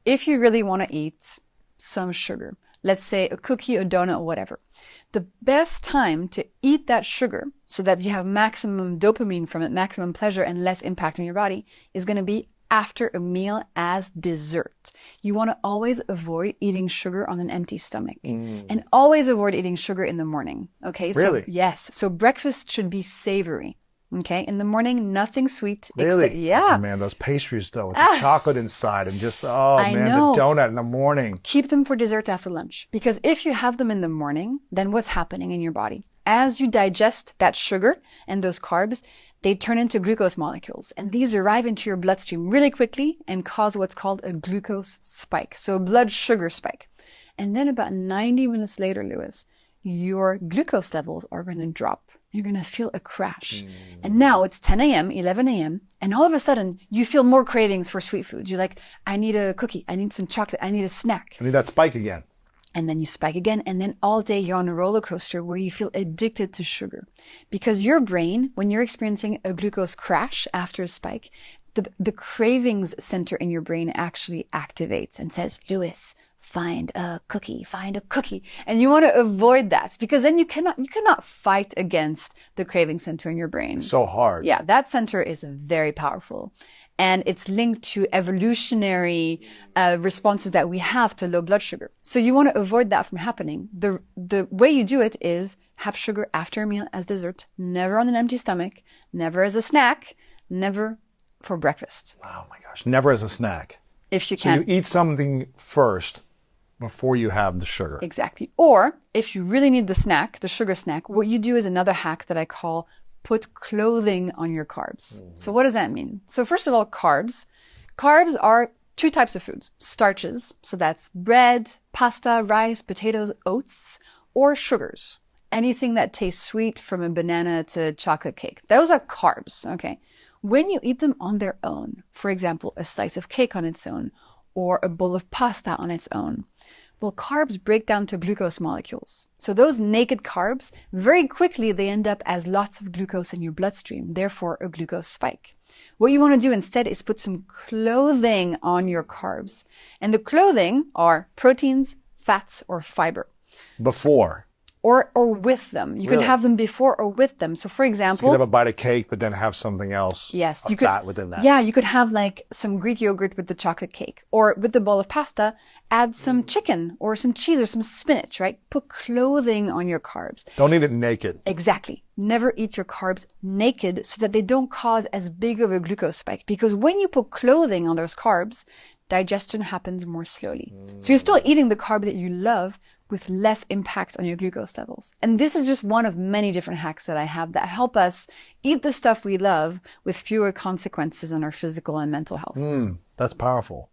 if you really want to eat some sugar, let's say a cookie, a donut, or whatever, the best time to eat that sugar so that you have maximum dopamine from it, maximum pleasure and less impact on your body is going to be after a meal as dessert. You want to always avoid eating sugar on an empty stomach and always avoid eating sugar in the morning. Okay. Really? So yes. So breakfast should be savory. Okay. In the morning, nothing sweet. Really? Except, yeah. Oh, man, those pastries though with the chocolate inside and just, oh I man, know. the donut in the morning. Keep them for dessert after lunch. Because if you have them in the morning, then what's happening in your body? As you digest that sugar and those carbs, they turn into glucose molecules. And these arrive into your bloodstream really quickly and cause what's called a glucose spike. So a blood sugar spike. And then about 90 minutes later, Lewis, your glucose levels are going to drop. You're going to feel a crash. And now it's 10 a.m., 11 a.m., and all of a sudden you feel more cravings for sweet foods. You're like, I need a cookie. I need some chocolate. I need a snack. I need that spike again. And then you spike again. And then all day you're on a roller coaster where you feel addicted to sugar. Because your brain, when you're experiencing a glucose crash after a spike, the cravings center in your brain actually activates and says, Lewis, find a cookie, find a cookie. And you want to avoid that because then you cannot fight against the craving center in your brain. It's so hard. Yeah, that center is very powerful. And it's linked to evolutionary responses that we have to low blood sugar. So you want to avoid that from happening. The way you do it is have sugar after a meal as dessert, never on an empty stomach, never as a snack, never for breakfast. Oh my gosh. Never as a snack. If you So can. you eat something first before you have the sugar. Exactly. Or if you really need the snack, the sugar snack, what you do is another hack that I call put clothing on your carbs. So what does that mean? So first of all, carbs. Carbs are two types of foods. Starches, so that's bread, pasta, rice, potatoes, oats, or sugars. Anything that tastes sweet from a banana to chocolate cake. Those are carbs, okay? When you eat them on their own, for example, a slice of cake on its own, or a bowl of pasta on its own, well, carbs break down to glucose molecules. So those naked carbs, very quickly, they end up as lots of glucose in your bloodstream, therefore a glucose spike. What you want to do instead is put some clothing on your carbs. And the clothing are proteins, fats, or fiber. Before. Or with them. You can have them before or with them. So for So you example, could have a bite of cake, but then have something else. yes, a you could, fat within that. yeah, you could have like some Greek yogurt with the chocolate cake, or with the bowl of pasta, add some chicken or some cheese or some spinach, right? Put clothing on your carbs. Don't eat it naked. Exactly. Never eat your carbs naked so that they don't cause as big of a glucose spike. Because when you put clothing on those carbs, digestion happens more slowly. So you're still eating the carb that you love with less impact on your glucose levels. And this is just one of many different hacks that I have that help us eat the stuff we love with fewer consequences on our physical and mental health. That's powerful.